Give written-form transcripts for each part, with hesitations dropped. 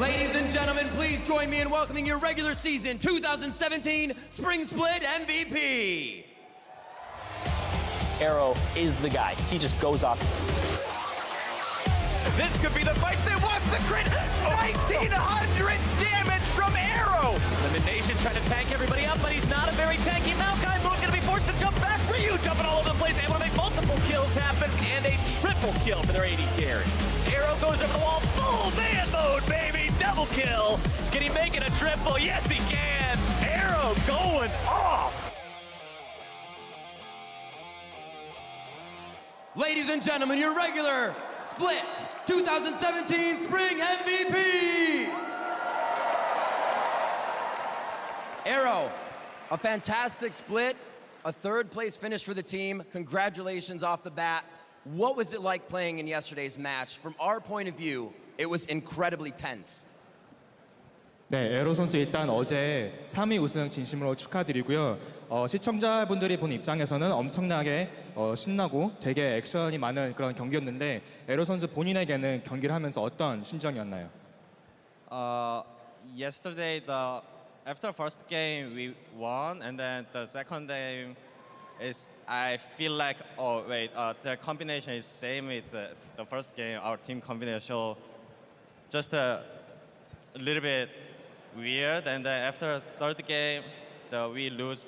Ladies and gentlemen, please join me in welcoming your regular season 2017 Spring Split MVP. Arrow is the guy. He just goes off. This could be the fight that wants the crit. 1,900 damage from Arrow. Elimination trying to tank everybody up, but he's not a very tanky Maokai. Moon going to be forced to jump back. Ryu jumping all over the place, able to make multiple kills happen, and a triple kill for their AD carry. Arrow goes over the wall, full man mode, baby, double kill. Can he make it a triple? Yes, he can. Arrow going off. Ladies and gentlemen, your regular Split 2017 Spring MVP. Arrow, a fantastic split, a third place finish for the team. Congratulations off the bat. What was it like playing in yesterday's match? From our point of view, it was incredibly tense. 네, 에로 선수 일단 어제 3위 우승 진심으로 축하드리고요. 시청자분들이 본 입장에서는 엄청나게 신나고 되게 액션이 많은 그런 경기였는데 에로 선수 본인에게는 경기를 하면서 어떤 심정이었나요? Yesterday, after first game we won, and then the second game is I feel like the combination is same with the first game. Our team combination, so just a little bit weird, and then after third game, we lose,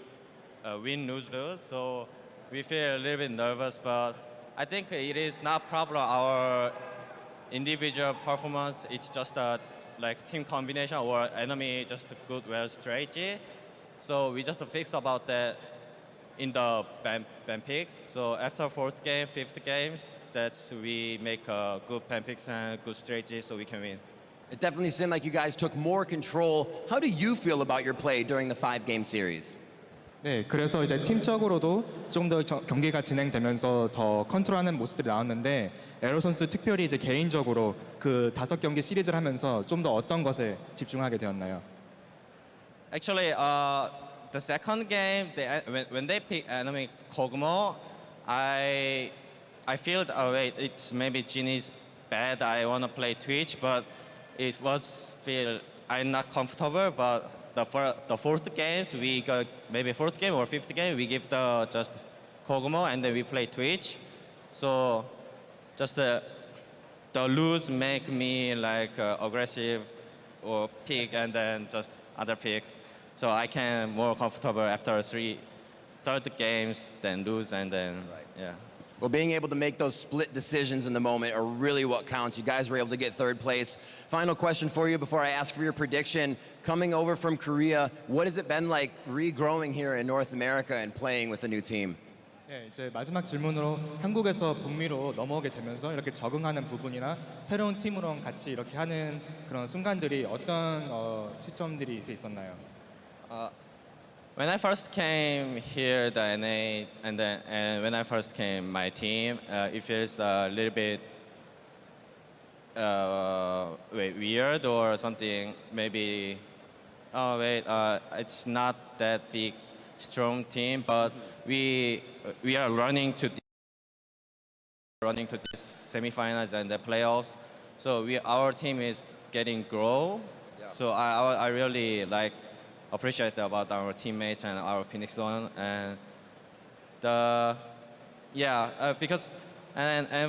win, lose. So we feel a little bit nervous, but I think it is not problem our individual performance. It's just a like team combination or enemy just good well strategy. So we just fix about that in the ban picks. So after fourth game, fifth games, that's we make a good ban picks and good strategy so we can win. It definitely seemed like you guys took more control. How do you feel about your play during the 5-game series? 네, 그래서 이제 팀적으로도 좀 더 경기가 진행되면서 더 컨트롤하는 모습들이 나왔는데 에로 선수 특별히 이제 개인적으로 그 5경기 시리즈를 하면서 좀 더 어떤 것에 집중하게 되었나요? Actually, the second game, when they pick enemy Kogmo, I feel it's maybe Jinny's bad. I want to play Twitch, but it was feel I'm not comfortable. But the fourth games we got maybe fourth game or fifth game we give the just Kogmo and then we play Twitch. So just the lose make me like aggressive or pick and then just other picks. So I can more comfortable after third games than lose and then yeah. Well, being able to make those split decisions in the moment are really what counts. You guys were able to get third place. Final question for you before I ask for your prediction. Coming over from Korea, what has it been like regrowing here in North America and playing with a new team? 네, 이제 마지막 질문으로 한국에서 북미로 넘어오게 되면서 이렇게 적응하는 부분이나 새로운 팀으로 같이 이렇게 하는 그런 순간들이 어떤 시점들이 있었나요? When I first came here, the NA, and when I first came my team, it feels a little bit weird or something. Maybe, it's not that big, strong team, but we are running to this semifinals and the playoffs. So our team is getting grow. Yes. So I really appreciate about our teammates and our Phoenix Zone and because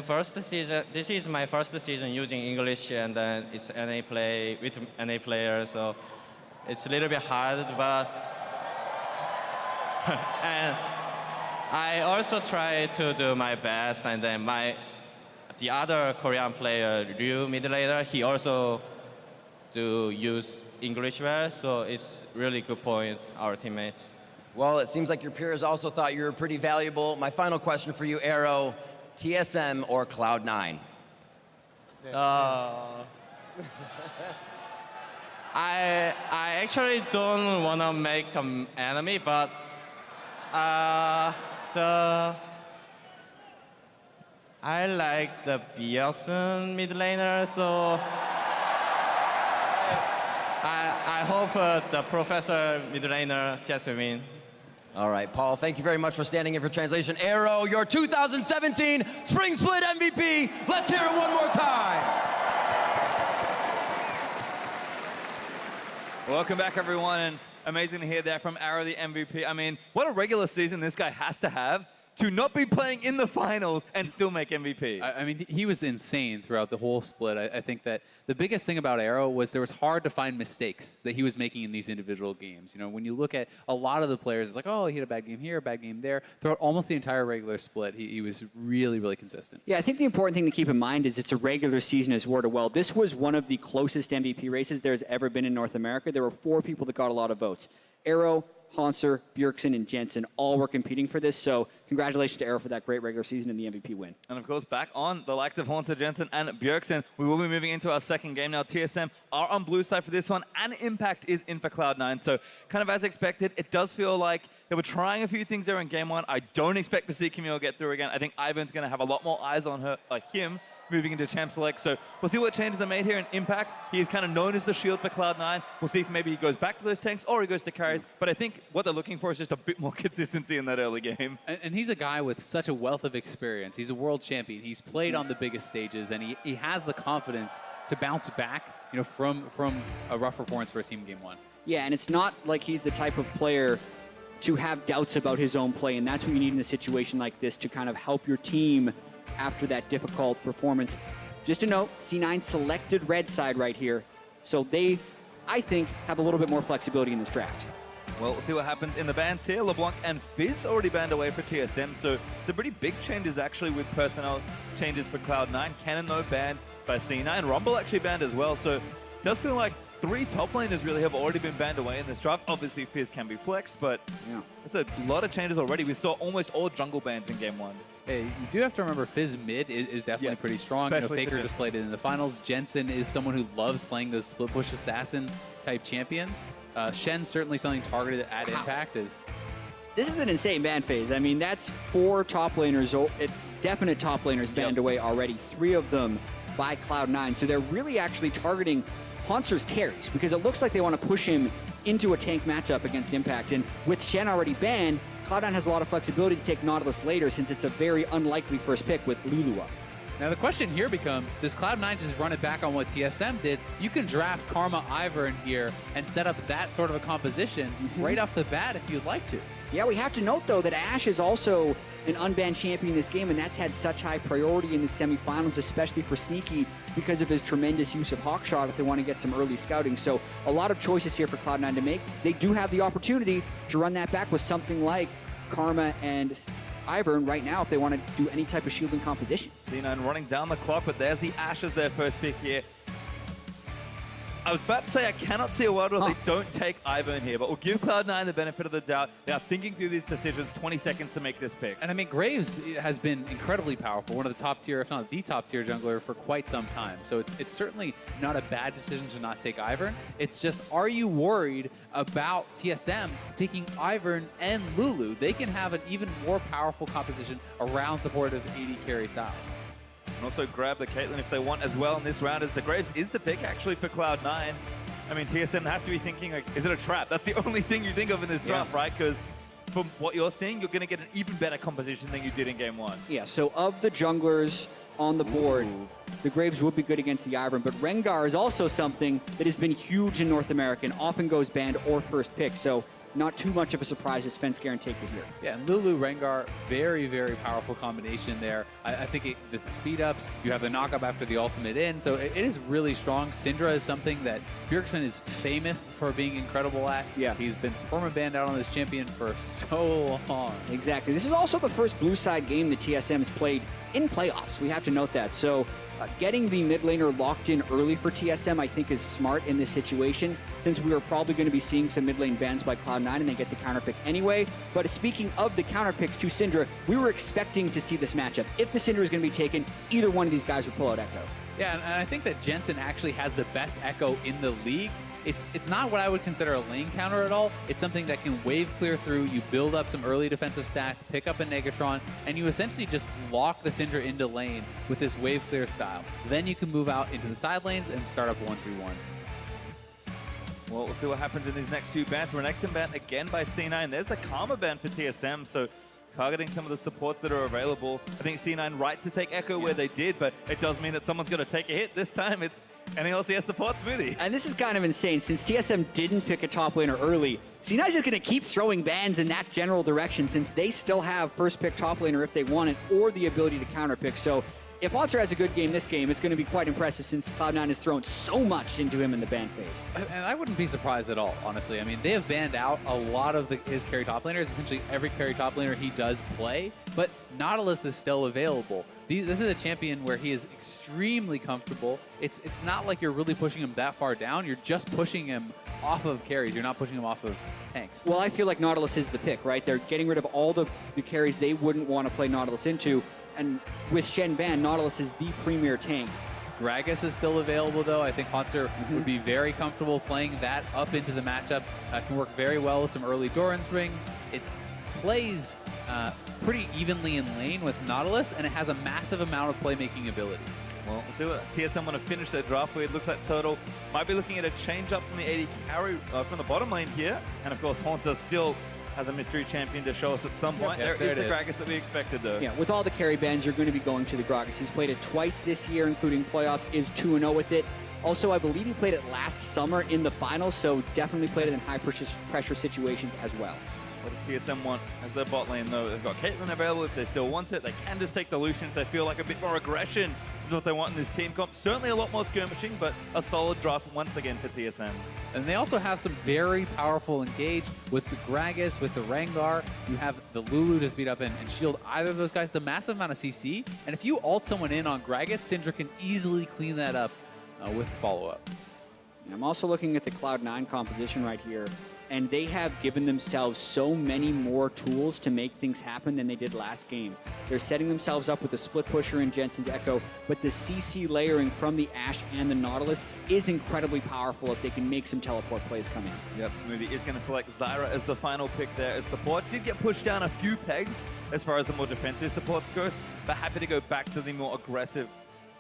first season, this is my first season using English and then it's NA play with NA players, so it's a little bit hard, but and I also try to do my best, and then the other Korean player Ryu mid laner, he also to use English well, so it's really good point, our teammates. Well, it seems like your peers also thought you were pretty valuable. My final question for you, Arrow, TSM or Cloud9? I actually don't want to make an enemy, but I like the Bjergsen mid laner, so I hope the Professor mid laner TSM win. All right, Paul, thank you very much for standing in for translation. Arrow, your 2017 Spring Split MVP. Let's hear it one more time. Welcome back, everyone, and amazing to hear that from Arrow, the MVP. I mean, what a regular season this guy has to have to not be playing in the finals and still make MVP. I mean, he was insane throughout the whole split. I think that the biggest thing about Arrow was there was hard to find mistakes that he was making in these individual games. You know, when you look at a lot of the players, it's like, oh, he had a bad game here, a bad game there. Throughout almost the entire regular split, he was really, really consistent. Yeah, I think the important thing to keep in mind is it's a regular season as well. This was one of the closest MVP races there's ever been in North America. There were 4 people that got a lot of votes. Arrow, Hanser, Bjergsen, and Jensen all were competing for this, so congratulations to Arrow for that great regular season and the MVP win. And of course, back on the likes of Hanser, Jensen, and Bjergsen, we will be moving into our second game now. TSM are on blue side for this one, and Impact is in for Cloud9. So kind of as expected, it does feel like they were trying a few things there in game 1. I don't expect to see Camille get through again. I think Ivan's going to have a lot more eyes on him moving into Champ Select. So we'll see what changes are made here in Impact. He is kind of known as the shield for Cloud9. We'll see if maybe he goes back to those tanks or he goes to carries. But I think what they're looking for is just a bit more consistency in that early game. And he's a guy with such a wealth of experience. He's a world champion. He's played on the biggest stages, and he has the confidence to bounce back, you know, from a rough performance for a team game 1. Yeah, and it's not like he's the type of player to have doubts about his own play, and that's what you need in a situation like this to kind of help your team after that difficult performance. Just to note, C9 selected red side right here, so they, I think, have a little bit more flexibility in this draft. Well, we'll see what happens in the bans here. LeBlanc and Fizz already banned away for TSM, so some pretty big changes actually with personnel changes for Cloud9. Cannon, though, banned by C9. Rumble actually banned as well, so it does feel like 3 top laners really have already been banned away in this draft. Obviously, Fizz can be flexed, but yeah, it's a lot of changes already. We saw almost all jungle bans in game 1. Hey, you do have to remember Fizz mid is definitely pretty strong. You know, Faker just played it in the finals. Jensen is someone who loves playing those split push assassin type champions. Shen's certainly something targeted at Impact. This is an insane ban phase. I mean, that's 4 top laners, definite top laners banned away already. 3 of them by Cloud9. So they're really actually targeting Hanser's carries because it looks like they want to push him into a tank matchup against Impact. And with Shen already banned, Cloud9 has a lot of flexibility to take Nautilus later since it's a very unlikely first pick with Lulu up. Now the question here becomes, does Cloud9 just run it back on what TSM did? You can draft Karma Ivern here and set up that sort of a composition right off the bat if you'd like to. Yeah, we have to note, though, that Ashe is also an unbanned champion in this game, and that's had such high priority in the semifinals, especially for Sneaky, because of his tremendous use of Hawkshot if they want to get some early scouting. So a lot of choices here for Cloud9 to make. They do have the opportunity to run that back with something like Karma and Ivern right now if they want to do any type of shielding composition. C9 running down the clock, but there's the Ashe as their first pick here. I was about to say I cannot see a world where they don't take Ivern here, but we'll give Cloud9 the benefit of the doubt. They are thinking through these decisions, 20 seconds to make this pick. And I mean, Graves has been incredibly powerful, one of the top tier, if not the top tier jungler for quite some time. So it's certainly not a bad decision to not take Ivern. It's just, are you worried about TSM taking Ivern and Lulu? They can have an even more powerful composition around supportive AD carry styles. And also grab the Caitlyn if they want as well in this round, as the Graves is the pick actually for Cloud9. I mean, TSM have to be thinking, like, is it a trap? That's the only thing you think of in this draft, right? Because from what you're seeing, you're going to get an even better composition than you did in game 1. Yeah, so of the junglers on the board, the Graves would be good against the Ivern, but Rengar is also something that has been huge in North America and often goes banned or first pick. So not too much of a surprise as Svenskeren takes it here. Yeah, and Lulu, Rengar, very, very powerful combination there. I think the speed ups, you have the knockup after the ultimate in, so it is really strong. Syndra is something that Bjergsen is famous for being incredible at. Yeah. He's been perma-banned out on this champion for so long. Exactly. This is also the first blue side game that TSM has played in playoffs. We have to note that. So getting the mid laner locked in early for TSM, I think, is smart in this situation, since we are probably going to be seeing some mid lane bans by Cloud9 and they get the counter pick anyway. But speaking of the counter picks to Syndra, we were expecting to see this matchup. If the Syndra is going to be taken, either one of these guys would pull out Echo. Yeah, and I think that Jensen actually has the best Echo in the league. It's not what I would consider a lane counter at all. It's something that can wave clear through. You build up some early defensive stats, pick up a Negatron, and you essentially just lock the Syndra into lane with this wave clear style. Then you can move out into the side lanes and start up 1-3-1. Well, we'll see what happens in these next few bans. Renekton ban again by C9. There's the Karma ban for TSM, so targeting some of the supports that are available. I think C9 right to take Echo where they did, but it does mean that someone's going to take a hit. This time it's NA LCS support Smoothie. And this is kind of insane. Since TSM didn't pick a top laner early, C9's just going to keep throwing bans in that general direction since they still have first pick top laner if they want it, or the ability to counter pick. So if Otzer has a good game this game, it's going to be quite impressive since Cloud9 has thrown so much into him in the ban phase. And I wouldn't be surprised at all, honestly. I mean, they have banned out a lot of his carry top laners, essentially every carry top laner he does play, but Nautilus is still available. This is a champion where he is extremely comfortable. It's not like you're really pushing him that far down. You're just pushing him off of carries. You're not pushing him off of tanks. Well, I feel like Nautilus is the pick, right? They're getting rid of all the carries they wouldn't want to play Nautilus into. And with Shen ban, Nautilus is the premier tank. Gragas is still available, though. I think Haunter would be very comfortable playing that up into the matchup. Can work very well with some early Doran's rings. It plays pretty evenly in lane with Nautilus, and it has a massive amount of playmaking ability. Well, we'll see what TSM want to finish their draft with. It looks like Total might be looking at a change up from the AD carry from the bottom lane here. And of course, Haunter still has a mystery champion to show us at some point. Yep, there is the Gragas that we expected, though. Yeah, with all the carry bans, you're going to be going to the Gragas. He's played it twice this year, including playoffs, is 2-0 with it. Also, I believe he played it last summer in the finals, so definitely played it in high-pressure situations as well. What do TSM want as their bot lane, though? They've got Caitlyn available if they still want it. They can just take the Lucian if they feel like a bit more aggression is what they want in this team comp. Certainly a lot more skirmishing, but a solid draft once again for TSM. And they also have some very powerful engage with the Gragas, with the Rengar. You have the Lulu to speed up and shield either of those guys. The massive amount of CC. And if you ult someone in on Gragas, Syndra can easily clean that up with follow-up. I'm also looking at the Cloud9 composition right here, and they have given themselves so many more tools to make things happen than they did last game. They're setting themselves up with the split pusher and Jensen's Echo, but the CC layering from the Ashe and the Nautilus is incredibly powerful if they can make some teleport plays come in. Yep, Smoothie is going to select Zyra as the final pick there as support. Did get pushed down a few pegs as far as the more defensive supports goes, but happy to go back to the more aggressive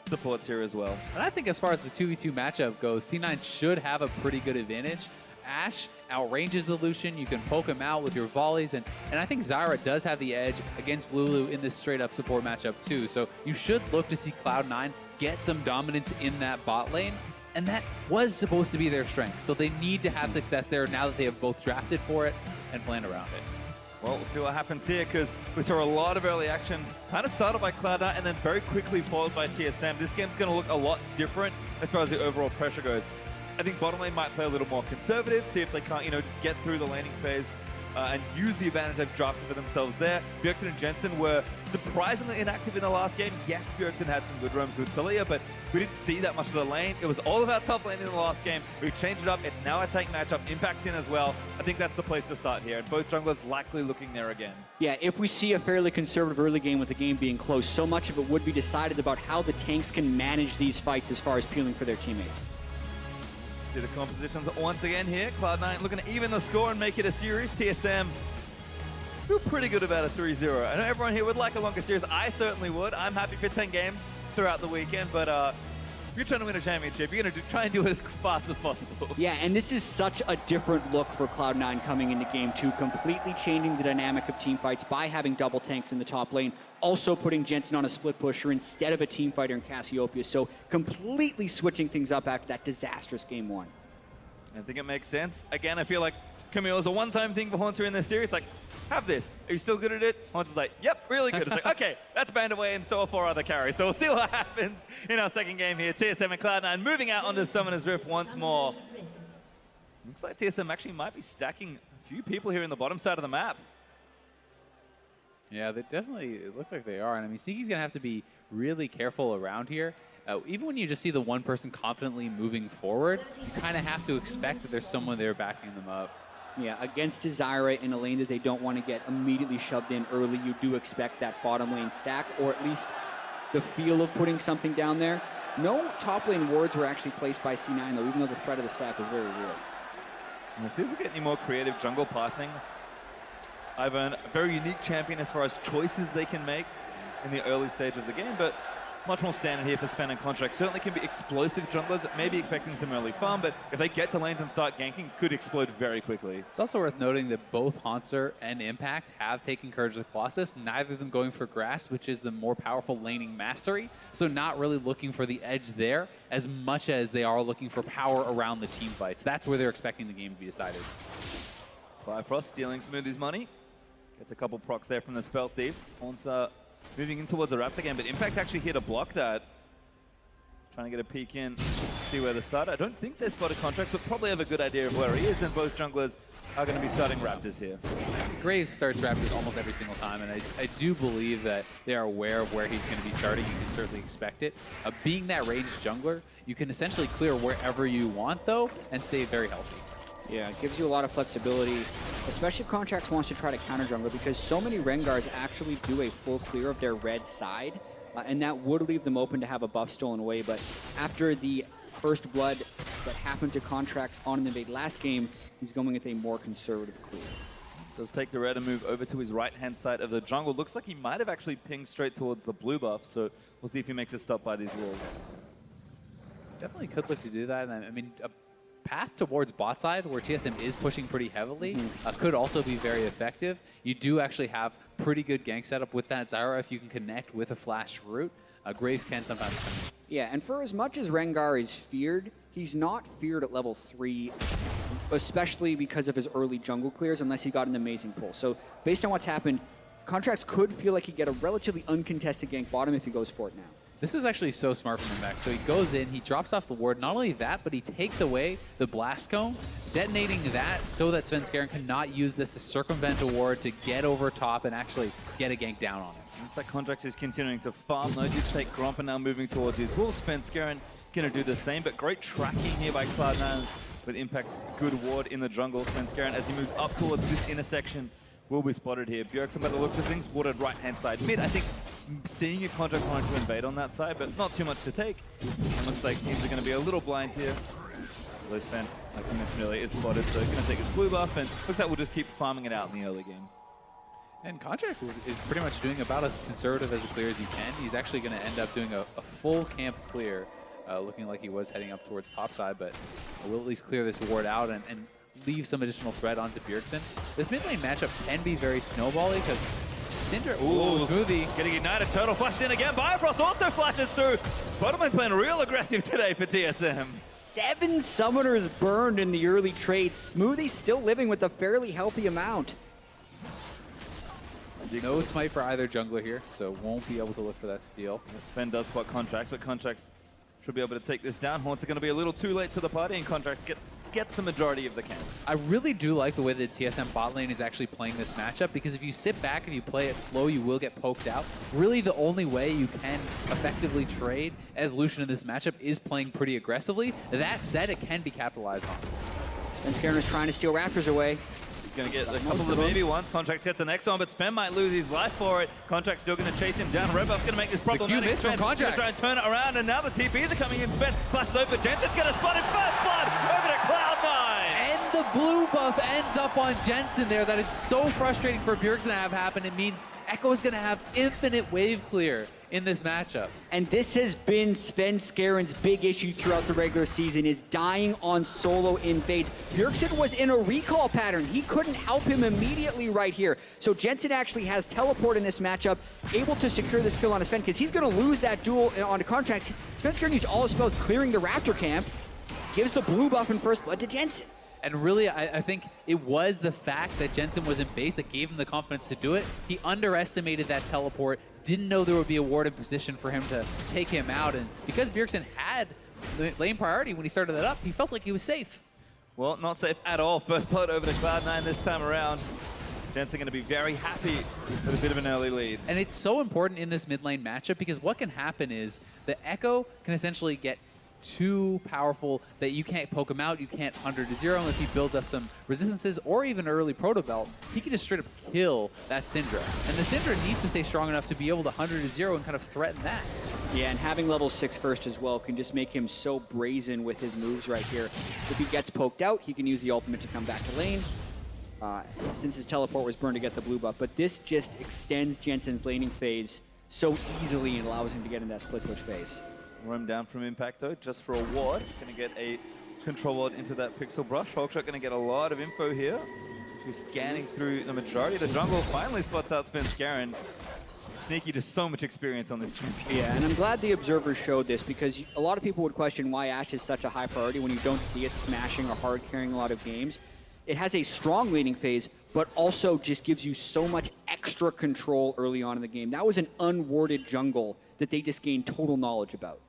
supports here as well. And I think as far as the 2v2 matchup goes, C9 should have a pretty good advantage. Ashe outranges the Lucian. You can poke him out with your volleys, and I think Zyra does have the edge against Lulu in this straight-up support matchup too. So you should look to see Cloud9 get some dominance in that bot lane, and that was supposed to be their strength. So they need to have success there now that they have both drafted for it and planned around it. Well, we'll see what happens here, because we saw a lot of early action, kind of started by Cloud9 and then very quickly followed by TSM. This game's going to look a lot different as far as the overall pressure goes. I think bottom lane might play a little more conservative, see if they can't, just get through the laning phase and use the advantage they've drafted for themselves there. Bjergsen and Jensen were surprisingly inactive in the last game. Yes, Bjergsen had some good roams with Talia, but we didn't see that much of the lane. It was all about top lane in the last game. We've changed it up. It's now a tank matchup. Impact's in as well. I think that's the place to start here, and both junglers likely looking there again. Yeah, if we see a fairly conservative early game with the game being close, so much of it would be decided about how the tanks can manage these fights as far as peeling for their teammates. See the compositions once again here. Cloud9 looking to even the score and make it a series. TSM feel pretty good about a 3-0. I know everyone here would like a longer series. I certainly would. I'm happy for 10 games throughout the weekend, but if you're trying to win a championship, you're going to try and do it as fast as possible. Yeah, and this is such a different look for Cloud9 coming into Game 2, completely changing the dynamic of team fights by having double tanks in the top lane, also putting Jensen on a split pusher instead of a team fighter in Cassiopeia, so completely switching things up after that disastrous Game 1. I think it makes sense. Again, I feel like Camille's a one-time thing for Haunter in this series. Like, have this. Are you still good at it? Haunter's like, yep, really good. It's like, okay, that's banned away, and so are 4 other carries. So we'll see what happens in our second game here. TSM and Cloud9 moving out onto Summoner's Rift once more. Looks like TSM actually might be stacking a few people here in the bottom side of the map. Yeah, they definitely look like they are. And I mean, Sneaky's going to have to be really careful around here. Even when you just see the one person confidently moving forward, you kind of have to expect that there's someone there backing them up. Yeah, against Zyra in a lane that they don't want to get immediately shoved in early, you do expect that bottom lane stack, or at least the feel of putting something down there. No top lane wards were actually placed by C9, though, even though the threat of the stack was very real. We'll see if we get any more creative jungle pathing. Ivern, a very unique champion as far as choices they can make in the early stage of the game, but much more standard here for Sven and Contract. Certainly can be explosive junglers that may be expecting some early farm, but if they get to lanes and start ganking, could explode very quickly. It's also worth noting that both Hauntzer and Impact have taken Courage of the Colossus, neither of them going for Grass, which is the more powerful laning mastery. So not really looking for the edge there as much as they are looking for power around the team fights. That's where they're expecting the game to be decided. Firefrost stealing Smoothie's money. Gets a couple procs there from the Spell Thieves. Hauntzer moving in towards the Raptor game, but Impact actually here to block that. Trying to get a peek in, see where they start. I don't think they spotted Contracts, but probably have a good idea of where he is, and both junglers are going to be starting Raptors here. Graves starts Raptors almost every single time, and I do believe that they are aware of where he's going to be starting. You can certainly expect it. Being that ranged jungler, you can essentially clear wherever you want, though, and stay very healthy. Yeah, it gives you a lot of flexibility, especially if Contracts wants to try to counter jungler, because so many Rengars actually do a full clear of their red side, and that would leave them open to have a buff stolen away. But after the first blood that happened to Contracts on the invade last game, he's going with a more conservative clear. Does take the red and move over to his right-hand side of the jungle. Looks like he might have actually pinged straight towards the blue buff, so we'll see if he makes a stop by these wolves. Definitely could look to do that. And I mean, a path towards bot side, where TSM is pushing pretty heavily, could also be very effective. You do actually have pretty good gank setup with that Zyra if you can connect with a flash route. Graves can sometimes come in. Yeah, and for as much as Rengar is feared, he's not feared at level 3, especially because of his early jungle clears, unless he got an amazing pull. So based on what's happened, Contracts could feel like he'd get a relatively uncontested gank bottom if he goes for it now. This is actually so smart from Impact. So he goes in, he drops off the ward. Not only that, but he takes away the blast cone, detonating that so that Svenskeren cannot use this to circumvent a ward to get over top and actually get a gank down on him. Looks like Contracts is continuing to farm. No dude take Gromp and now moving towards his wolf. Svenskeren going to do the same, but great tracking here by Cloud9 with Impact's good ward in the jungle. Svenskeren, as he moves up towards this intersection, will be spotted here. Bjergsen, by the looks of things, warded right-hand side mid. I think seeing a Contract wanting to invade on that side, but not too much to take. And looks like teams are going to be a little blind here. Although Sven, like you mentioned earlier, is spotted, so he's going to take his blue buff, and looks like we'll just keep farming it out in the early game. And Contracts is pretty much doing about as conservative as a clear as he can. He's actually going to end up doing a full camp clear, looking like he was heading up towards top side, but we'll at least clear this ward out and leave some additional threat onto Bjergsen. This mid lane matchup can be very snowbally because Syndra, Smoothie. Getting ignited, Turtle flashed in again. Bifrost also flashes through. Bottom lane's playing real aggressive today for TSM. 7 summoners burned in the early trade. Smoothie still living with a fairly healthy amount. No smite for either jungler here, so won't be able to look for that steal. Sven does spot Contracts, but Contracts should be able to take this down. Haunts are going to be a little too late to the party, and Contracts gets the majority of the camp. I really do like the way that TSM bot lane is actually playing this matchup, because if you sit back and you play it slow, you will get poked out. Really, the only way you can effectively trade as Lucian in this matchup is playing pretty aggressively. That said, it can be capitalized on. And Scarin is trying to steal Raptors away. Going to get a couple of the baby ones. Contracts gets the next one, but Sven might lose his life for it. Contract's still going to chase him down. Red buff's going to make this problematic. The Q miss from Contracts. Try and turn it around, and now the TPs are coming in. Sven flashes over. Jensen's going to spot him. First blood over to Cloud9. And the blue buff ends up on Jensen there. That is so frustrating for Bjergsen to have happen. It means Echo is going to have infinite wave clear in this matchup. And this has been Svenskaren's big issue throughout the regular season, is dying on solo invades. Bjergsen was in a recall pattern. He couldn't help him immediately right here. So Jensen actually has teleport in this matchup, able to secure this kill on Sven, because he's going to lose that duel onto Contracts. Svenskeren used all his spells clearing the Raptor camp, gives the blue buff and first blood to Jensen. And really, I think it was the fact that Jensen was in base that gave him the confidence to do it. He underestimated that teleport, didn't know there would be a ward in position for him to take him out. And because Bjergsen had lane priority when he started that up, he felt like he was safe. Well, not safe at all. First blood over to Cloud9 this time around. Jensen going to be very happy with a bit of an early lead. And it's so important in this mid lane matchup, because what can happen is the Echo can essentially get too powerful that you can't poke him out, you can't 100-0 him. If he builds up some resistances or even early proto belt, he can just straight up kill that Syndra. And the Syndra needs to stay strong enough to be able to 100-0 and kind of threaten that. Yeah, and having level 6 first as well can just make him so brazen with his moves right here. If he gets poked out, he can use the ultimate to come back to lane. Since his teleport was burned to get the blue buff. But this just extends Jensen's laning phase so easily and allows him to get in that split push phase. Roam down from Impact though, just for a ward. Gonna get a control ward into that pixel brush. Hawkshot gonna get a lot of info here. She's scanning through the majority. The jungle finally spots out Svenskeren. Sneaky, just so much experience on this champion. Yeah, and I'm glad the observers showed this because a lot of people would question why Ashe is such a high priority when you don't see it smashing or hard carrying a lot of games. It has a strong leading phase, but also just gives you so much extra control early on in the game. That was an unwarded jungle that they just gained total knowledge about.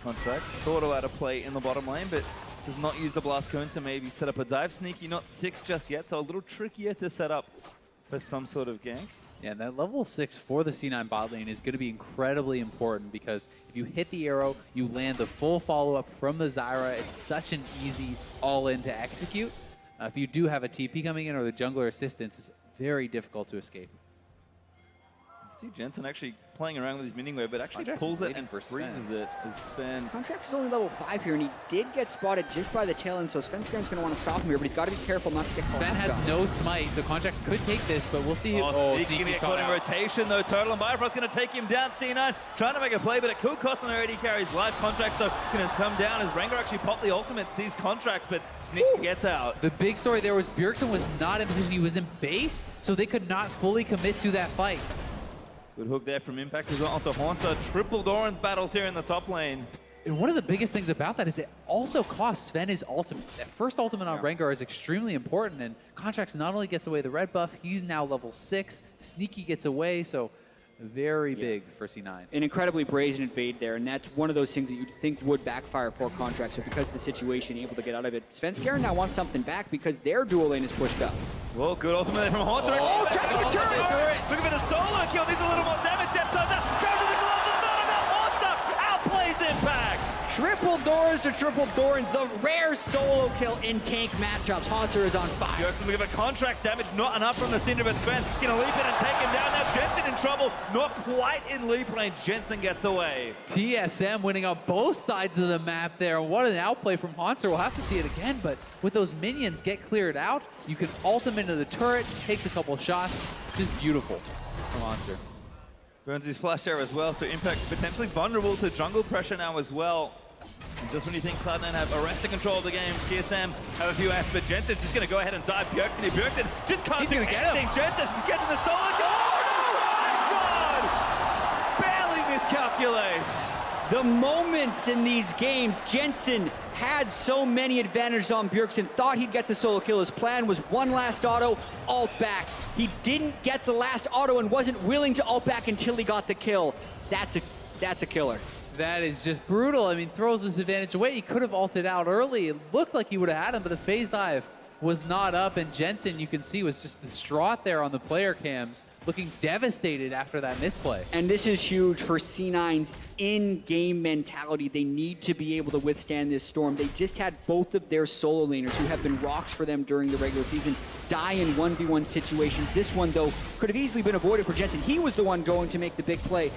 Contract thought allowed to play in the bottom lane, but does not use the blast cone to maybe set up a dive. Sneaky not 6 just yet, so a little trickier to set up for some sort of gank. Yeah, that level 6 for the C9 bot lane is going to be incredibly important because if you hit the arrow, you land the full follow-up from the Zyra. It's such an easy all-in to execute. If you do have a TP coming in or the jungler assistance, it's very difficult to escape. See Jensen actually playing around with his mini wave, but actually Contract's pulls it waiting and for freezes Sven. it as Sven. Contract's is only level 5 here, and he did get spotted just by the tail end, so Svenskeren's going to want to stop him here, but he's got to be careful not to get caught. Sven has no smite, so Contracts could take this, but we'll see. Sneaky gonna get caught in rotation though. Turtle and Bifrost gonna take him down. C9 trying to make a play, but it could cost him already. Carries live. Contracts though gonna come down as Rengar actually popped the ultimate, sees Contracts, but Sneaky gets out. The big story there was Bjergsen was not in position. He was in base, so they could not fully commit to that fight. Good hook there from Impact as well onto Haunter. Triple Doran's battles here in the top lane. And one of the biggest things about that is it also costs Sven his ultimate. That first ultimate on Rengar is extremely important, and Contracts not only gets away the red buff, he's now level 6. Sneaky gets away, so very big for C9. An incredibly brazen invade there, and that's one of those things that you'd think would backfire for Contracts, but because of the situation, able to get out of it. Svenskeren now wants something back because their dual lane is pushed up. Well, good ultimate there from Haunter. Oh, trying to turret! Look at the solo kill, needs a little more damage. Jet touch up, goes to the glove, it's not enough. Haunter outplays Impact. Triple Dorans to triple Dorans, the rare solo kill in tank matchups. Haunter is on fire. Bjergsen looking for Contracts damage, not enough from the Cinder, but Sven gonna leap in and take him down. Now Jensen in trouble, not quite in leap range. Jensen gets away. TSM winning on both sides of the map there. What an outplay from Haunter. We'll have to see it again, but with those minions get cleared out, you can ult them into the turret, takes a couple shots. Just beautiful from Haunter. Burns his flash arrow as well, so Impact potentially vulnerable to jungle pressure now as well. And just when you think Cloud9 have arrested control of the game, TSM have a few after, but Jensen's just going to go ahead and dive Bjergsen. Bjergsen just can't do anything. Jensen getting the solo kill. Oh my God! Barely miscalculates. The moments in these games, Jensen had so many advantages on Bjergsen, thought he'd get the solo kill. His plan was one last auto, ult back. He didn't get the last auto and wasn't willing to ult back until he got the kill. That's a killer. That is just brutal. I mean, throws his advantage away. He could have ulted out early. It looked like he would have had him, but the phase dive was not up. And Jensen, you can see, was just distraught there on the player cams, looking devastated after that misplay. And this is huge for C9's in-game mentality. They need to be able to withstand this storm. They just had both of their solo laners, who have been rocks for them during the regular season, die in 1v1 situations. This one, though, could have easily been avoided for Jensen. He was the one going to make the big play.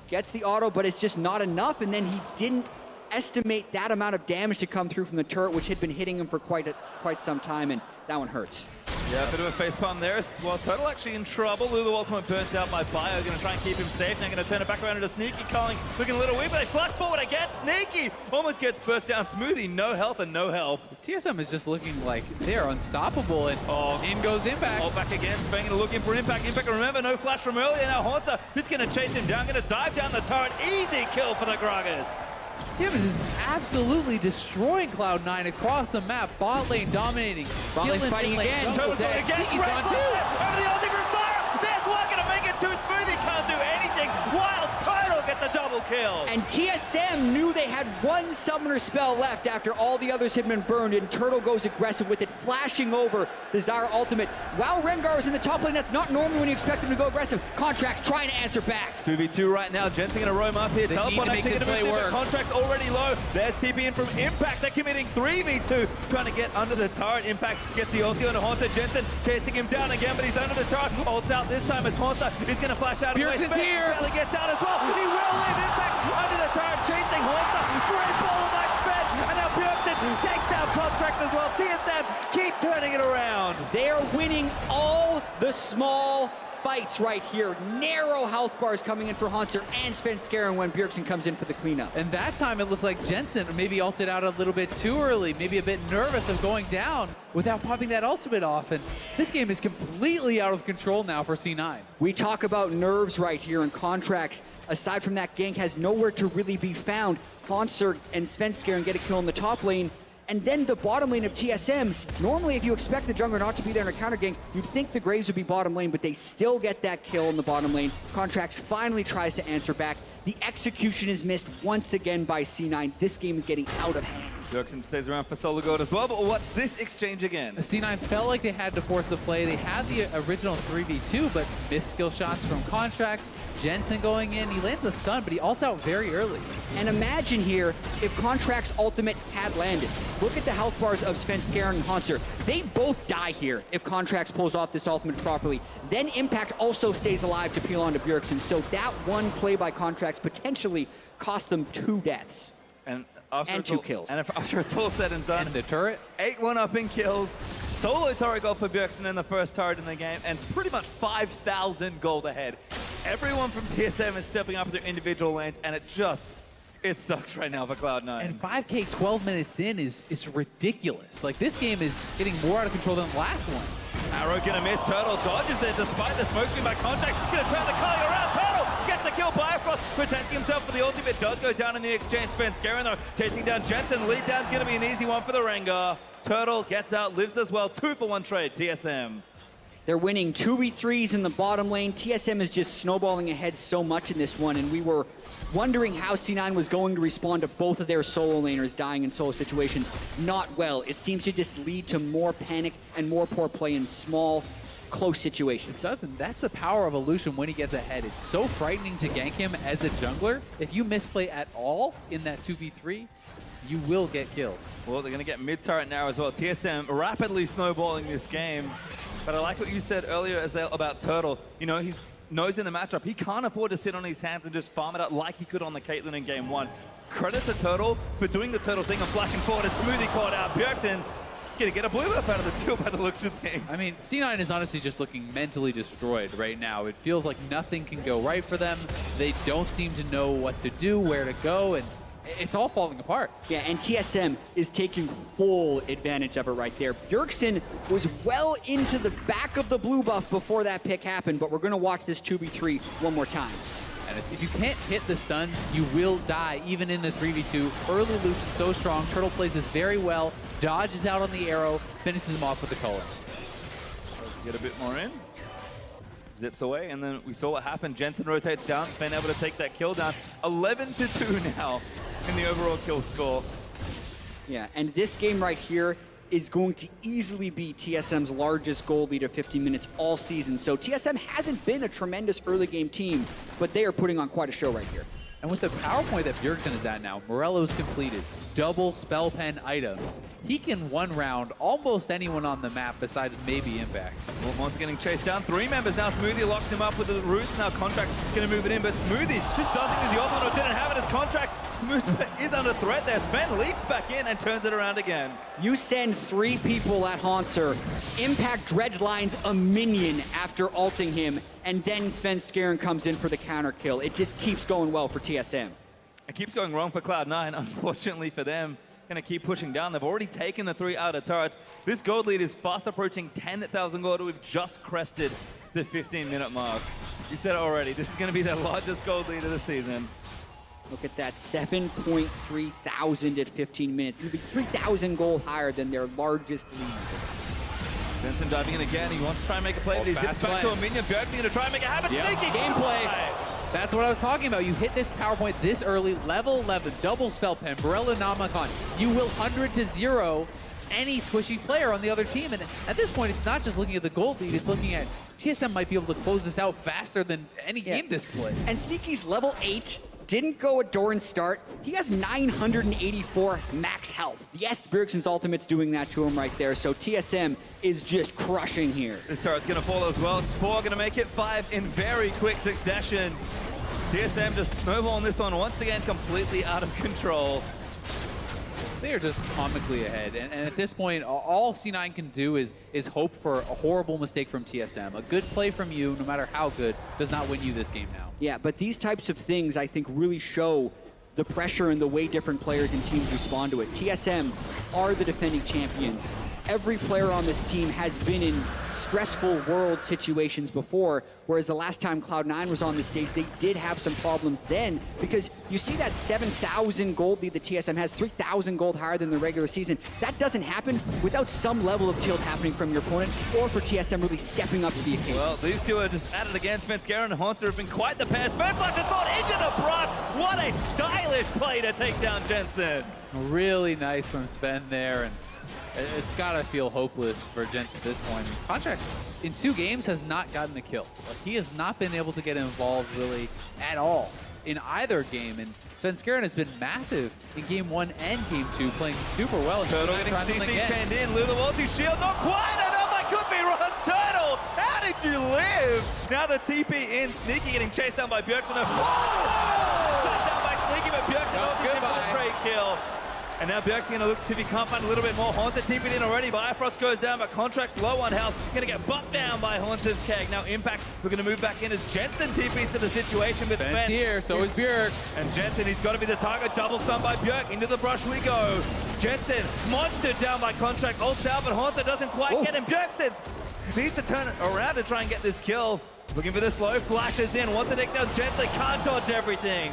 Gets the auto, but it's just not enough, and then he didn't estimate that amount of damage to come through from the turret, which had been hitting him for quite some time, and that one hurts. Yeah, a bit of a facepalm there. Well, Turtle actually in trouble. Lulu ultimate burnt out by Bio. Going to try and keep him safe. Now going to turn it back around into Sneaky. Calling, looking a little weak, but they flash forward again. Sneaky almost gets burst down. Smoothie, no health and no help. TSM is just looking like they're unstoppable, and in goes Impact. All back again. Spain going to look in for Impact. Impact, remember, no flash from earlier. Now Haunter is going to chase him down. Going to dive down the turret. Easy kill for the Gragas. TSM is absolutely destroying Cloud9 across the map. Bot lane dominating. Bot lane's fighting again. Turtle's going again. He's gone too. Over the ulti from Zyra. There's one going to make it too smooth. He can't do anything. Wild Turtle gets a double kill. And TSM knew they had one summoner spell left after all the others had been burned, and Turtle goes aggressive with it, flashing over the Zyra ultimate. While Rengar is in the top lane, that's not normally when you expect him to go aggressive. Contracts trying to answer back. 2v2 right now. Jensen going to roam up here. They need to make this play work. Contract already low. There's TP in from Impact. They're committing 3v2. Trying to get under the turret. Impact gets the ulti on Haunter. Jensen chasing him down again, but he's under the turret. Ults out this time as Haunter is going to flash out. Bjergsen's here. Barely gets down as well. He will live. Impact under the turret chasing Haunter. Great ball by Sven. And now Bjergsen takes down Contract as well. TSM keep turning it around. They are winning all the small fights right here. Narrow health bars coming in for Haunter and Svenskeren when Bjergsen comes in for the cleanup. And that time it looked like Jensen maybe ulted out a little bit too early, maybe a bit nervous of going down without popping that ultimate off. And this game is completely out of control now for C9. We talk about nerves right here, and Contracts, aside from that gank, has nowhere to really be found. Haunter and Svenskeren get a kill in the top lane. And then the bottom lane of TSM, normally if you expect the jungler not to be there in a counter gank, you'd think the Graves would be bottom lane, but they still get that kill in the bottom lane. Contracts finally tries to answer back. The execution is missed once again by C9. This game is getting out of hand. Bjergsen stays around for SoloGold as well, but watch this exchange again. C9 felt like they had to force the play. They had the original 3v2, but missed skill shots from Contracts. Jensen going in, he lands a stun, but he ults out very early. And imagine here if Contracts' ultimate had landed. Look at the health bars of Svenskeren and Haunter. They both die here if Contracts pulls off this ultimate properly. Then Impact also stays alive to peel onto Bjergsen. So that one play by Contracts potentially cost them 2 deaths. And 2 kills. And after it's all said and done, And the turret? 8-1 up in kills, solo turret gold for Bjergsen in the first turret in the game, and pretty much 5,000 gold ahead. Everyone from TSM is stepping up their individual lanes, and it sucks right now for Cloud9. And 5K 12 minutes in is ridiculous. Like, this game is getting more out of control than the last one. Arrow gonna miss, Turtle dodges it despite the smoke screen by Contact, gonna turn the Kali around, Turtle gets the kill, Bifrost protecting himself for the ultimate, does go down in the exchange, Svenskeren though, chasing down Jensen, lead down's gonna be an easy one for the Rengar. Turtle gets out, lives as well, 2-for-1 trade, TSM. They're winning 2v3s in the bottom lane. TSM is just snowballing ahead so much in this one, and we were wondering how C9 was going to respond to both of their solo laners dying in solo situations. Not well. It seems to just lead to more panic and more poor play in small, close situations. It doesn't. That's the power of Illusion when he gets ahead. It's so frightening to gank him as a jungler. If you misplay at all in that 2v3, you will get killed. Well, they're gonna get mid-turret now as well. TSM rapidly snowballing this game. But I like what you said earlier, Azael, about Turtle. You know, he's knows in the matchup, he can't afford to sit on his hands and just farm it out like he could on the Caitlyn in game 1. Credit to Turtle for doing the Turtle thing and flashing forward and smoothly caught out. Bjergsen gonna get a blue buff out of the deal by the looks of things. I mean, C9 is honestly just looking mentally destroyed right now. It feels like nothing can go right for them. They don't seem to know what to do, where to go, and it's all falling apart. Yeah, and TSM is taking full advantage of it right there. Bjergsen was well into the back of the blue buff before that pick happened, but we're going to watch this 2v3 one more time. And if you can't hit the stuns, you will die, even in the 3v2. Early Lucian so strong. Turtle plays this very well, dodges out on the arrow, finishes him off with the color. Let's get a bit more in. Zips away, and then we saw what happened. Jensen rotates down, Sven able to take that kill down. 11-2 now in the overall kill score. Yeah, and this game right here is going to easily be TSM's largest goal lead of 15 minutes all season. So TSM hasn't been a tremendous early game team, but they are putting on quite a show right here. And with the power point that Bjergsen is at now, Morello's completed, double spell pen items. He can one round almost anyone on the map besides maybe Impact. Well, Mon's getting chased down. 3 members now. Smoothie locks him up with the roots. Now Contract going to move it in, but Smoothie just doesn't use the ultimate or didn't have it as Contract is under threat there. Sven leaps back in and turns it around again. You send 3 people at Haunter. Impact Dredgelines a minion after ulting him, and then Svenskeren comes in for the counter kill. It just keeps going well for TSM. It keeps going wrong for Cloud9, unfortunately for them. Gonna keep pushing down. They've already taken the 3 outer turrets. This gold lead is fast approaching 10,000 gold. We've just crested the 15-minute mark. You said it already, this is gonna be their largest gold lead of the season. Look at that, 7.3 thousand at 15 minutes. It'll be 3,000 gold higher than their largest lead. Jensen diving in again. He wants to try and make a play, but he's fast back to a plans. minion. Bjergsen gonna try and make it happen. Yeah. Sneaky Gameplay. That's what I was talking about. You hit this power point this early, level 11, double spell pen, Barella Namacon. You will 100-0 any squishy player on the other team. And at this point, it's not just looking at the gold lead, it's looking at TSM might be able to close this out faster than any game this split. And Sneaky's level 8, didn't go at Doran's start. He has 984 max health. Yes, Bjergsen's ultimate's doing that to him right there, so TSM is just crushing here. This turret's gonna fall as well. It's 4 gonna make it 5 in very quick succession. TSM just snowballing this one once again, completely out of control. They are just comically ahead, and at this point, all C9 can do is hope for a horrible mistake from TSM. A good play from you, no matter how good, does not win you this game now. Yeah, but these types of things, I think, really show the pressure and the way different players and teams respond to it. TSM are the defending champions. Every player on this team has been in stressful world situations before, whereas the last time Cloud9 was on the stage, they did have some problems then, because you see that 7,000 gold lead that TSM has, 3,000 gold higher than the regular season. That doesn't happen without some level of tilt happening from your opponent, or for TSM really stepping up to the occasion. Well, these two are just at it again. Svenskeren and Haunter have been quite the pair. Svenflash is thrown into the brush. What a stylish play to take down Jensen. Really nice from Sven there, and it's gotta feel hopeless for Jensen at this point. Contracts in 2 games has not gotten a kill. Like, he has not been able to get involved really at all in either game, and Svenskeren has been massive in game 1 and game 2, playing super well. Turtle getting CC chained in. Lou the multi-shield, not quite enough. I could be wrong. Turtle, how did you live? Now the TP in. Sneaky getting chased down by Bjergsen. Chased down by Sneaky, but Bjergsen also gets a trade kill. And now Bjergsen going to look to see if he can't find a little bit more. Haunter TP'd in already. Bifrost goes down, but Contract's low on health. Going to get buffed down by Haunter's keg. Now Impact, we're going to move back in as Jensen TP's to the situation with Sven's here, so is Bjerg. And Jensen, he's got to be the target. Double stun by Bjerg. Into the brush we go. Jensen, monstered down by Contract. Ults out, but Haunter doesn't quite get him. Bjergsen needs to turn it around to try and get this kill. Looking for the slow, flashes in. Wants to take down Jensen. Can't dodge everything.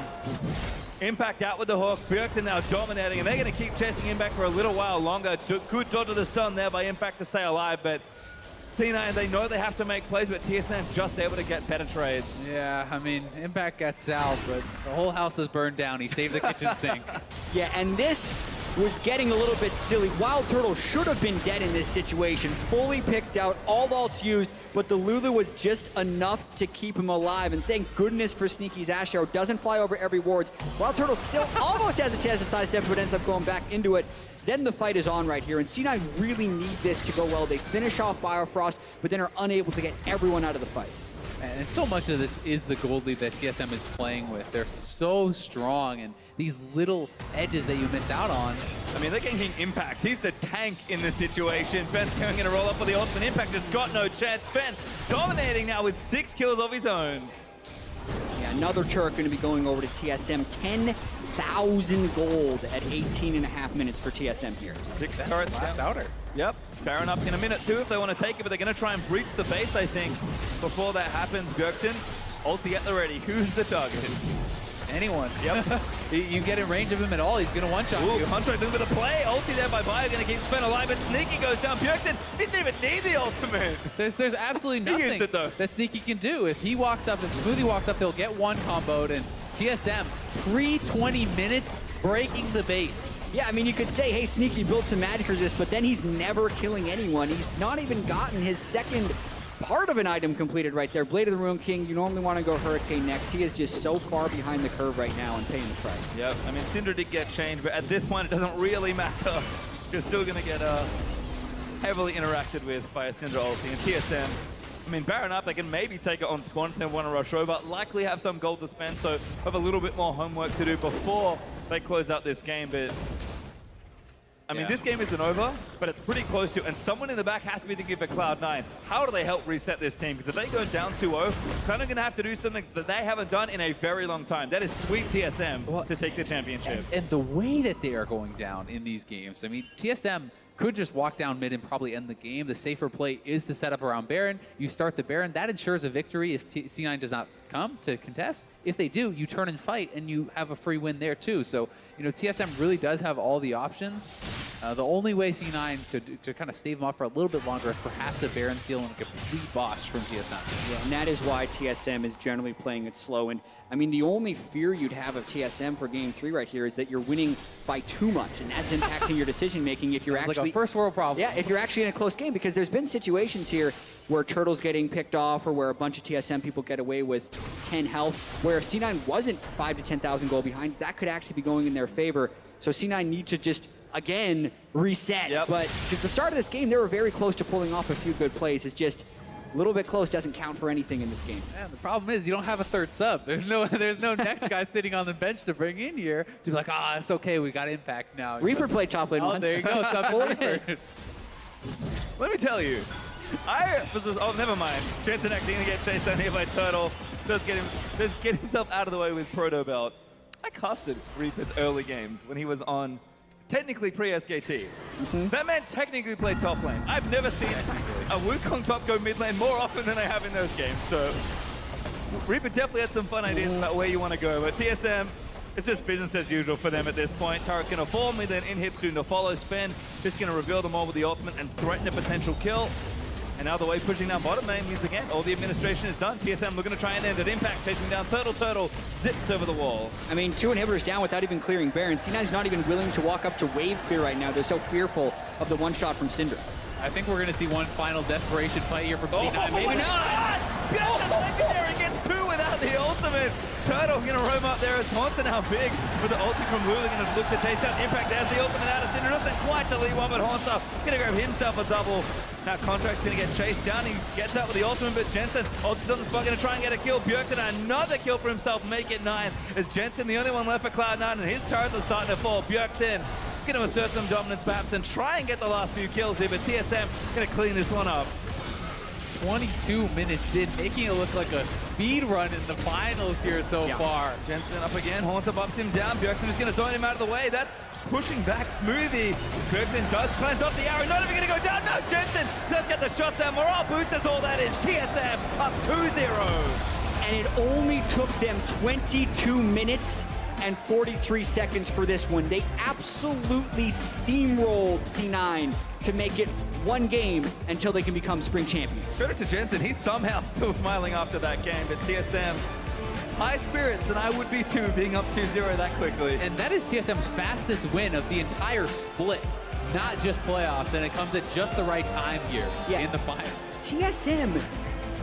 Impact out with the hook. Bjergsen now dominating, and they're going to keep chasing Impact for a little while longer. Good dodge of the stun there by Impact to stay alive, but C9, they know they have to make plays, but TSM just able to get better trades. Yeah, I mean, Impact got Sal, but the whole house is burned down. He saved the kitchen sink. Yeah, and this was getting a little bit silly. Wild Turtle should have been dead in this situation. Fully picked out, all ults used, but the Lulu was just enough to keep him alive. And thank goodness for Sneaky's Ash Arrow. Doesn't fly over every wards. Wild Turtle still almost has a chance to sidestep, but ends up going back into it. Then the fight is on right here, and C9 really need this to go well. They finish off Bifrost, but then are unable to get everyone out of the fight. And so much of this is the gold lead that TSM is playing with. They're so strong, and these little edges that you miss out on. I mean, they're getting Impact. He's the tank in this situation. Ben's going to roll up for the ultimate. Impact has got no chance. Ben dominating now with 6 kills of his own. Yeah, another turret going to be going over to TSM. 10,000 gold at 18.5 minutes for TSM here. 6 turrets Last down. outer. Yep, Baron up in a minute too if they want to take it, but they're going to try and breach the base, I think. Before that happens, Bjergsen, ulti at the ready. Who's the target? Anyone. Yep. You get in range of him at all, he's going to one-shot you. Contract doing a bit of play. Ulti there by Bio, going to keep Sven alive, but Sneaky goes down. Bjergsen didn't even need the ultimate. There's absolutely He used nothing it, though. that Sneaky can do. If he walks up, if Smoothie walks up, they'll get one comboed, and TSM, 320 minutes breaking the base. Yeah, I mean, you could say, hey, Sneaky built some magic resist, but then he's never killing anyone. He's not even gotten his second part of an item completed right there. Blade of the Ruin King, you normally want to go Hurricane next. He is just so far behind the curve right now and paying the price. Yep, I mean, Syndra did get changed, but at this point, it doesn't really matter. You're still going to get heavily interacted with by a Syndra ulti. And TSM, I mean, Baron up, they can maybe take it on spawn if they want to rush over, likely have some gold to spend, so have a little bit more homework to do before they close out this game. But I mean, this game isn't over, but it's pretty close to, and someone in the back has to be thinking for Cloud9. How do they help reset this team? Because if they go down 2-0, kind of going to have to do something that they haven't done in a very long time. That is sweep TSM to take the championship. And the way that they are going down in these games, I mean, TSM could just walk down mid and probably end the game. The safer play is to set up around Baron. You start the Baron. That ensures a victory if C9 does not come to contest. If they do, you turn and fight, and you have a free win there too. So, you know, TSM really does have all the options. The only way C9 to kind of stave them off for a little bit longer is perhaps a Baron steal and a complete boss from TSM. Yeah, and that is why TSM is generally playing it slow. And I mean, the only fear you'd have of TSM for Game 3 right here is that you're winning by too much, and that's impacting your decision making if you're actually like a first world problem. Yeah, if you're actually in a close game, because there's been situations here where Turtle's getting picked off or where a bunch of TSM people get away with 10 health, where C9 wasn't 5 to 10,000 gold behind. That could actually be going in their favor. So C9 need to just, again, reset. But because the start of this game, they were very close to pulling off a few good plays. It's just A little bit close doesn't count for anything in this game. Man, the problem is you don't have a third sub. There's no next guy sitting on the bench to bring in here to be like, ah, it's okay, we got Impact now. Reaper played top lane once. There you go, top lane Reaper. Let me tell you, oh, never mind. Jensen actually gonna get chased down here by Turtle. Does get himself out of the way with Proto Belt. I casted Reaper's early games when he was on technically pre-SKT. That man technically played top lane. I've never seen a Wukong top go mid lane more often than I have in those games. So Reaper definitely had some fun ideas about where you want to go. But TSM, it's just business as usual for them at this point. Turret gonna fall, mid lane inhib soon to follow. Sven just gonna reveal them all with the ultimate and threaten a potential kill. And now the way pushing down bottom lane means again, all the administration is done. TSM looking to try and end it. Impact taking down Turtle. Turtle zips over the wall. I mean, 2 inhibitors down without even clearing Baron. C9's not even willing to walk up to wave clear right now. They're so fearful of the one shot from Cinder. I think we're going to see one final desperation fight here from C9. Maybe Why not? Beyond the legendary gets 2 without the ultimate. Turtle gonna roam up there as Haunter now big with the ulti from Lulu, gonna look to chase down Impact. There's the ultimate out of Cinder. Nothing quite to lead one, but Haunter gonna grab himself a double. Now Contract's gonna get chased down. He gets out with the ultimate, but Jensen ulti's on the spot, gonna try and get a kill. Bjergsen another kill for himself, make it 9. As Jensen the only one left for Cloud9, and his turrets are starting to fall. Bjergsen gonna assert some dominance perhaps and try and get the last few kills here, but TSM gonna clean this one up. 22 minutes in, making it look like a speed run in the finals here so far. Jensen up again, Haunter bumps him down. Bjergsen is gonna zone him out of the way. That's pushing back Smoothie. Bjergsen does cleanse off the arrow, not even gonna go down. No, Jensen does get the shot down. Morale boost, that's all that is. TSM up 2-0. And it only took them 22 minutes and 43 seconds for this one. They absolutely steamrolled C9 to make it one game until they can become spring champions. Credit to Jensen, he's somehow still smiling after that game, but TSM, high spirits, and I would be too, being up 2-0 that quickly. And that is TSM's fastest win of the entire split, not just playoffs, and it comes at just the right time here in the finals. TSM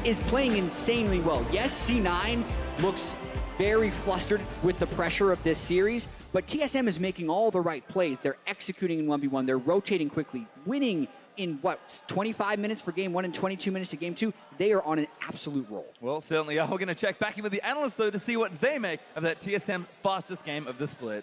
is playing insanely well. Yes, C9 looks very flustered with the pressure of this series, but TSM is making all the right plays. They're executing in 1v1, they're rotating quickly, winning in 25 minutes for game 1 and 22 minutes to game 2. They are on an absolute roll. Well, certainly are. We're going to check back in with the analysts, though, to see what they make of that TSM fastest game of the split.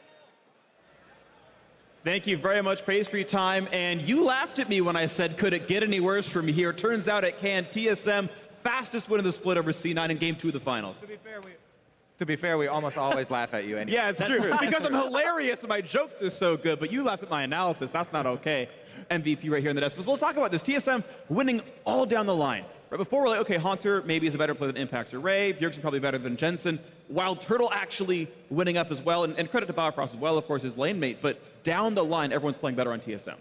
Thank you very much, Praise, for your time. And you laughed at me when I said, could it get any worse from here? Turns out it can. TSM, fastest win of the split over C9 in game 2 of the finals. To be fair, we almost always laugh at you. Anyway. Yeah, it's true. Because I'm hilarious and my jokes are so good, but you laughed at my analysis. That's not okay. MVP right here in the desk. So let's talk about this. TSM winning all down the line. Right before we're like, okay, Haunter maybe is a better player than Impact or Ray. Bjergsen probably better than Jensen. Wild Turtle actually winning up as well. And credit to Bauerfrost as well, of course, his lane mate. But down the line, everyone's playing better on TSM.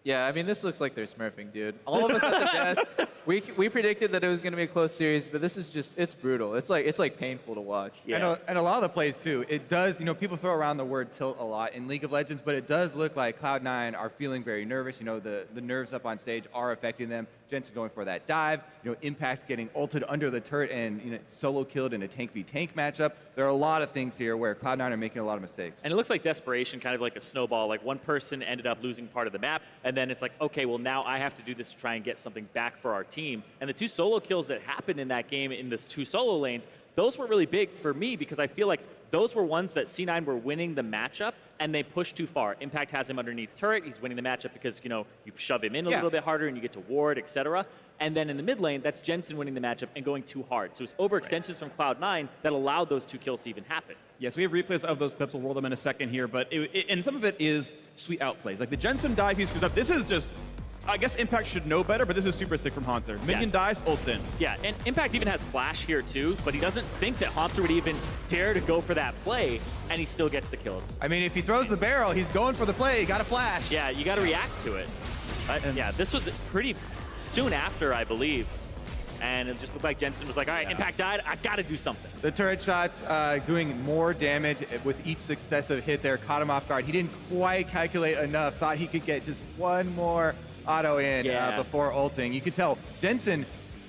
Yeah, I mean, this looks like they're smurfing, dude. All of us at the desk, we predicted that it was going to be a close series, but this is just, it's brutal. It's like painful to watch. Yeah. And a lot of the plays, too, it does, people throw around the word tilt a lot in League of Legends, but it does look like Cloud9 are feeling very nervous. The nerves up on stage are affecting them. Jensen going for that dive, Impact getting ulted under the turret and solo killed in a tank v tank matchup. There are a lot of things here where Cloud9 are making a lot of mistakes. And it looks like desperation, kind of like a snowball. Like one person ended up losing part of the map, and then it's like, okay, well now I have to do this to try and get something back for our team. And the 2 solo kills that happened in that game in those 2 solo lanes, those were really big for me because I feel like those were ones that C9 were winning the matchup, and they pushed too far. Impact has him underneath turret. He's winning the matchup because, you shove him in a little bit harder and you get to ward, etc. And then in the mid lane, that's Jensen winning the matchup and going too hard. So it's overextensions from Cloud9 that allowed those 2 kills to even happen. Yes, we have replays of those clips. We'll roll them in a second here, but and some of it is sweet outplays. Like the Jensen dive he screws up. This is just, I guess Impact should know better, but this is super sick from Haunter. Minion dies, ults in. Yeah, and Impact even has flash here too, but he doesn't think that Haunter would even dare to go for that play, and he still gets the kills. I mean, if he throws the barrel, he's going for the play. You got to flash. Yeah, you got to react to it. Yeah, this was pretty soon after, I believe. And it just looked like Jensen was like, all right, Impact died, I got to do something. The turret shots doing more damage with each successive hit there. Caught him off guard. He didn't quite calculate enough. Thought he could get just one more auto in before ulting. You could tell Jensen,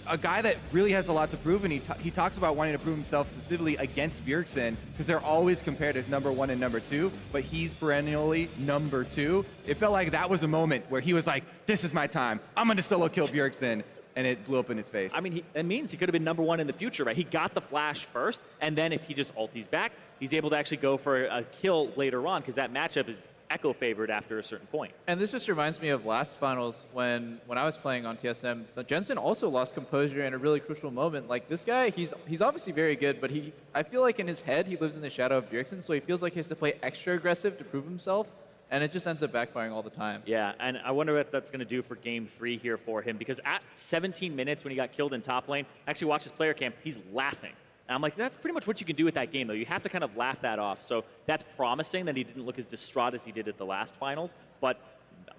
a guy that really has a lot to prove, and he talks about wanting to prove himself specifically against Bjergsen because they're always compared as number 1 and number 2, but he's perennially number 2. It felt like that was a moment where he was like, this is my time. I'm going to solo kill Bjergsen. and it blew up in his face. I mean, that means he could have been #1 in the future, right? He got the flash first, and then if he just ulties back, he's able to actually go for a kill later on, because that matchup is Echo favored after a certain point. And this just reminds me of last finals when I was playing on TSM. Jensen also lost composure in a really crucial moment. Like, this guy, he's obviously very good, but I feel like in his head he lives in the shadow of Bjergsen, so he feels like he has to play extra aggressive to prove himself, and it just ends up backfiring all the time. Yeah, and I wonder what that's going to do for Game 3 here for him, because at 17 minutes when he got killed in top lane, I actually watched his player cam, he's laughing. And I'm like, that's pretty much what you can do with that game, though. You have to kind of laugh that off. So that's promising that he didn't look as distraught as he did at the last finals. But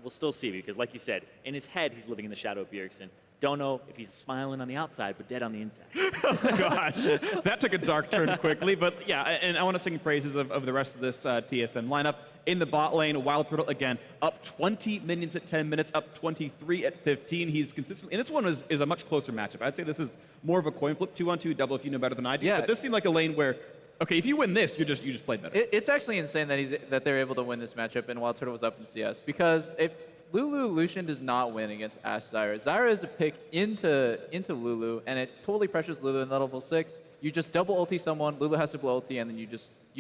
we'll still see, because like you said, in his head, he's living in the shadow of Bjergsen. Don't know if he's smiling on the outside, but dead on the inside. Oh, gosh, that took a dark turn quickly. But yeah, and I want to sing praises of the rest of this TSM lineup. In the bot lane, Wild Turtle, again, up 20 minions at 10 minutes, up 23 at 15. He's consistent. And this one is a much closer matchup. I'd say this is more of a coin flip, 2-on-2 double if you know better than I do. Yeah. But this seemed like a lane where, okay, if you win this, you just played better. It's actually insane that they're able to win this matchup and Wild Turtle was up in CS, because if Lulu Lucian does not win against Ashe Zyra, Zyra is a pick into Lulu, and it totally pressures Lulu in level 6. You just double ulti someone, Lulu has to blow ulti, and then you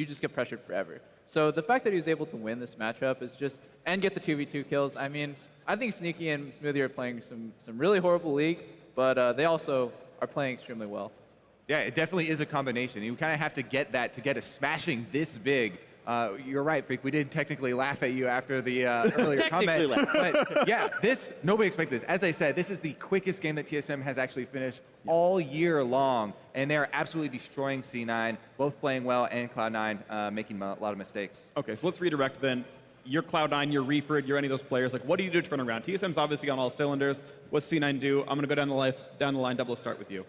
just get pressured forever. So the fact that he was able to win this matchup is just, and get the 2v2 kills, I mean, I think Sneaky and Smoothie are playing some really horrible League, but they also are playing extremely well. Yeah, it definitely is a combination. You kind of have to get that to get a smashing this big. You're right, Freak. We did technically laugh at you after the earlier comment. But yeah, nobody expected this. As I said, this is the quickest game that TSM has actually finished all year long, and they're absolutely destroying C9, both playing well, and Cloud9 making a lot of mistakes. Okay, so let's redirect then. You're Cloud9, you're Reeford, you're any of those players. Like, what do you do to turn around? TSM's obviously on all cylinders. What's C9 do? I'm going to go down the line. Double start with you.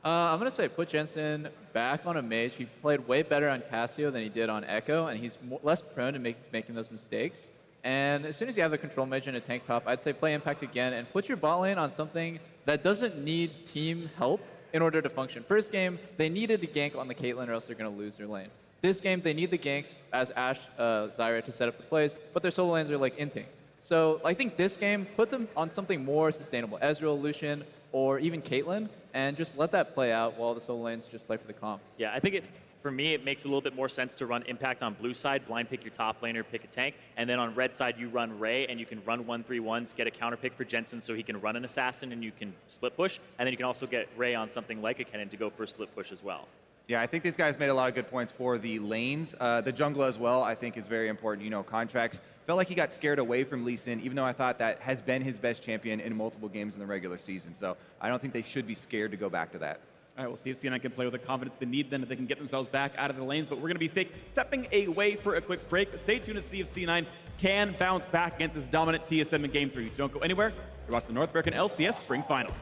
I'm going to say put Jensen back on a mage. He played way better on Cassio than he did on Echo, and he's less prone to making those mistakes. And as soon as you have the control mage and a tank top, I'd say play Impact again and put your bot lane on something that doesn't need team help in order to function. First game, they needed to gank on the Caitlyn or else they're going to lose their lane. This game, they need the ganks as Ashe, Zyra to set up the plays, but their solo lanes are like inting. So I think this game, put them on something more sustainable. Ezreal, Lucian, or even Caitlyn, and just let that play out while the solo lanes just play for the comp. Yeah, I think for me, it makes a little bit more sense to run Impact on blue side, blind pick your top laner, pick a tank, and then on red side, you run Ray, and you can run 1-3-1s, get a counter pick for Jensen so he can run an assassin, and you can split push, and then you can also get Ray on something like a Kennen to go for a split push as well. Yeah, I think these guys made a lot of good points for the lanes. The jungler as well, I think, is very important. You know, contracts. Felt like he got scared away from Lee Sin, even though I thought that has been his best champion in multiple games in the regular season. So I don't think they should be scared to go back to that. All right, we'll see if C9 can play with the confidence they need then, if they can get themselves back out of the lanes. But we're going to be stepping away for a quick break. Stay tuned to see if C9 can bounce back against this dominant TSM in Game 3. So don't go anywhere. You're watching the North American LCS Spring Finals.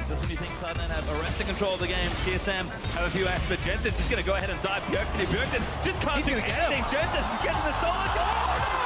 When you think Cloud9 have arrested control of the game, TSM have a few acts, but Jensen's just going to go ahead and dive Bjergsen. Bjergsen just can't do anything. Jensen gets the solo.